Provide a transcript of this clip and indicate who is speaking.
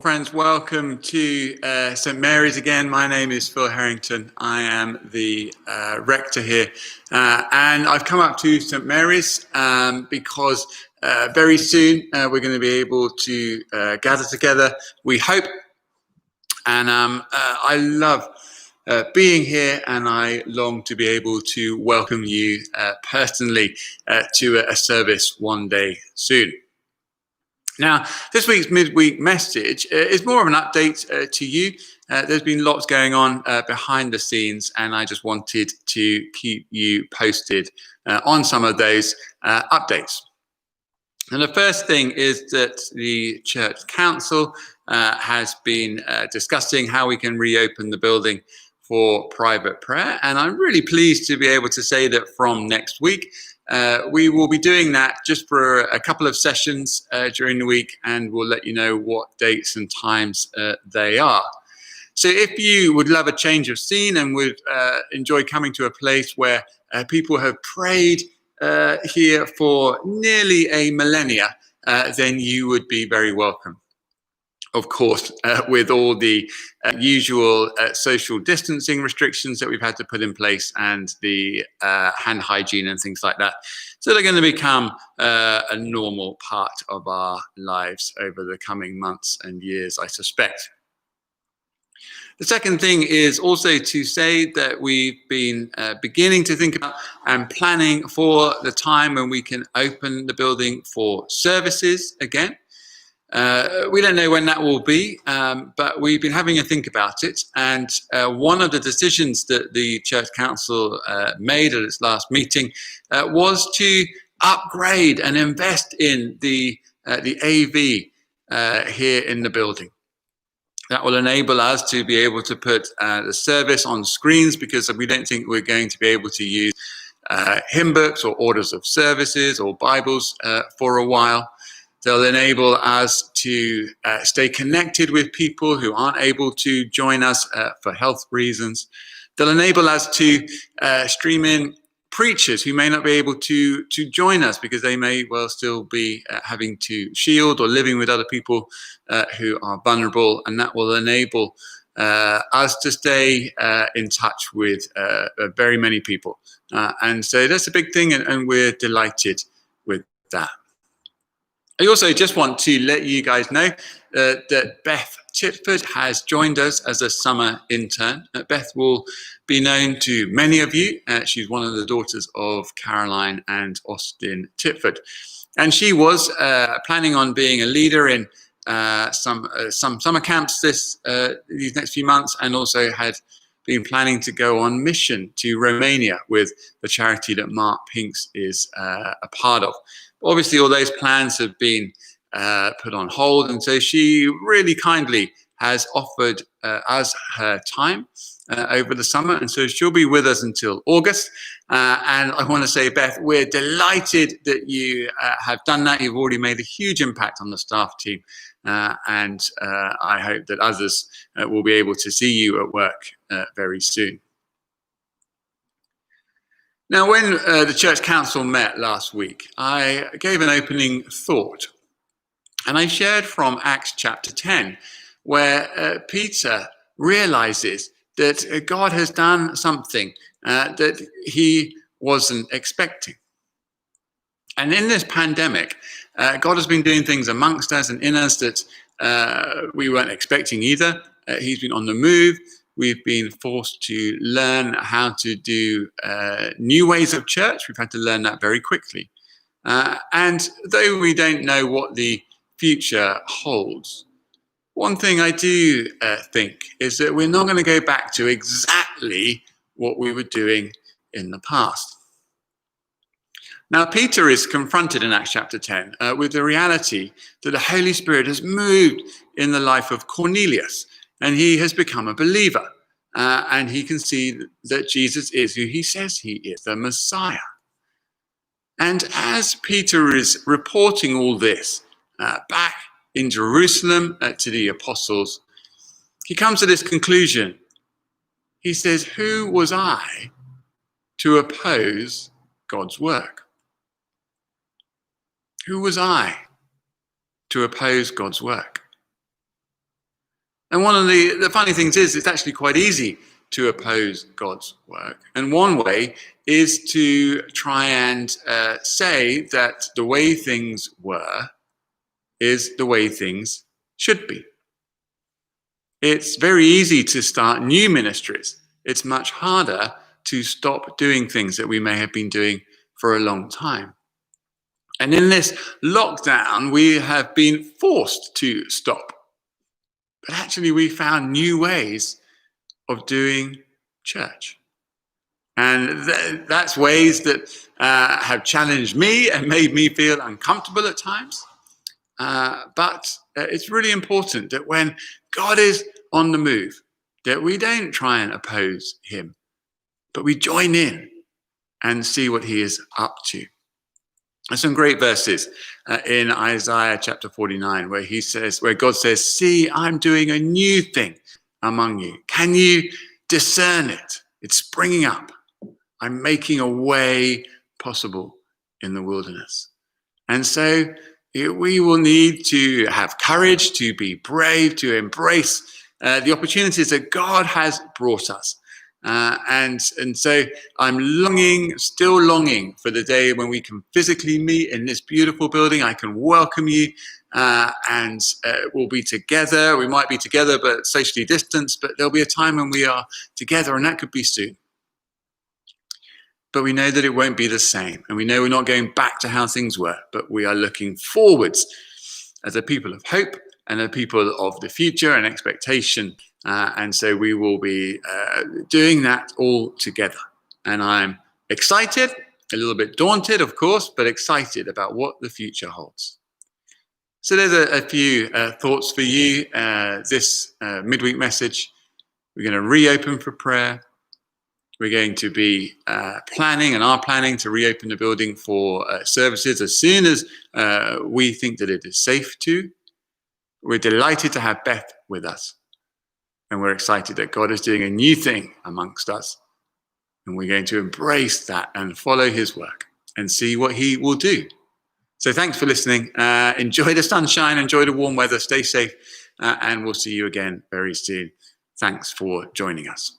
Speaker 1: Friends, welcome to St Mary's again. My name is Phil Harrington. I am the rector here, and I've come up to St Mary's because very soon we're going to be able to gather together, we hope, and I love being here, and I long to be able to welcome you personally to a service one day soon. Now, this week's midweek message is more of an update to you. There's been lots going on behind the scenes, and I just wanted to keep you posted on some of those updates. And the first thing is that the Church Council has been discussing how we can reopen the building for private prayer. And I'm really pleased to be able to say that from next week, we will be doing that just for a couple of sessions during the week, and we'll let you know what dates and times they are. So if you would love a change of scene and would enjoy coming to a place where people have prayed here for nearly a millennia, then you would be very welcome. Of course, with all the usual social distancing restrictions that we've had to put in place and the hand hygiene and things like that. So they're going to become a normal part of our lives over the coming months and years, I suspect. The second thing is also to say that we've been beginning to think about and planning for the time when we can open the building for services again. We don't know when that will be, but we've been having a think about it. And one of the decisions that the Church Council made at its last meeting was to upgrade and invest in the AV here in the building. That will enable us to be able to put the service on screens, because we don't think we're going to be able to use hymn books or orders of services or Bibles for a while. They'll enable us to stay connected with people who aren't able to join us for health reasons. They'll enable us to stream in preachers who may not be able to join us because they may well still be having to shield or living with other people who are vulnerable, and that will enable us to stay in touch with very many people. And so that's a big thing, and we're delighted with that. I also just want to let you guys know that Beth Titford has joined us as a summer intern. Beth will be known to many of you. She's one of the daughters of Caroline and Austin Titford. And she was planning on being a leader in some summer camps these next few months, and also had been planning to go on mission to Romania with the charity that Mark Pinks is a part of. Obviously, all those plans have been put on hold, and so she really kindly has offered us her time over the summer, and so she'll be with us until August. And I want to say, Beth, we're delighted that you have done that. You've already made a huge impact on the staff team, and I hope that others will be able to see you at work very soon. Now, when the Church Council met last week, I gave an opening thought, and I shared from Acts chapter 10, where Peter realizes that God has done something that he wasn't expecting. And in this pandemic, God has been doing things amongst us and in us that we weren't expecting either. He's been on the move. We've been forced to learn how to do new ways of church. We've had to learn that very quickly. And though we don't know what the future holds, one thing I do think is that we're not going to go back to exactly what we were doing in the past. Now, Peter is confronted in Acts chapter 10 with the reality that the Holy Spirit has moved in the life of Cornelius, and he has become a believer, and he can see that Jesus is who he says he is, the Messiah. And as Peter is reporting all this back in Jerusalem to the apostles, he comes to this conclusion. He says, "Who was I to oppose God's work?" Who was I to oppose God's work? And one of the funny things is it's actually quite easy to oppose God's work. And one way is to try and say that the way things were is the way things should be. It's very easy to start new ministries. It's much harder to stop doing things that we may have been doing for a long time. And in this lockdown, we have been forced to stop. But actually, we found new ways of doing church. And that's ways that have challenged me and made me feel uncomfortable at times. But it's really important that when God is on the move, that we don't try and oppose him, but we join in and see what he is up to. There's some great verses in Isaiah chapter 49 where God says, "See, I'm doing a new thing among you. Can you discern it? It's springing up. I'm making a way possible in the wilderness." And so we will need to have courage, to be brave, to embrace the opportunities that God has brought us. And so I'm still longing for the day when we can physically meet in this beautiful building. I can welcome you and we'll be together. We might be together, but socially distanced, but there'll be a time when we are together, and that could be soon. But we know that it won't be the same. And we know we're not going back to how things were, but we are looking forwards as a people of hope and a people of the future and expectation. And so we will be doing that all together. And I'm excited, a little bit daunted, of course, but excited about what the future holds. So there's a few thoughts for you. This midweek message, we're going to reopen for prayer. We're going to be planning and are planning to reopen the building for services as soon as we think that it is safe to. We're delighted to have Beth with us. And we're excited that God is doing a new thing amongst us. And we're going to embrace that and follow his work and see what he will do. So thanks for listening. Enjoy the sunshine, enjoy the warm weather, stay safe, and we'll see you again very soon. Thanks for joining us.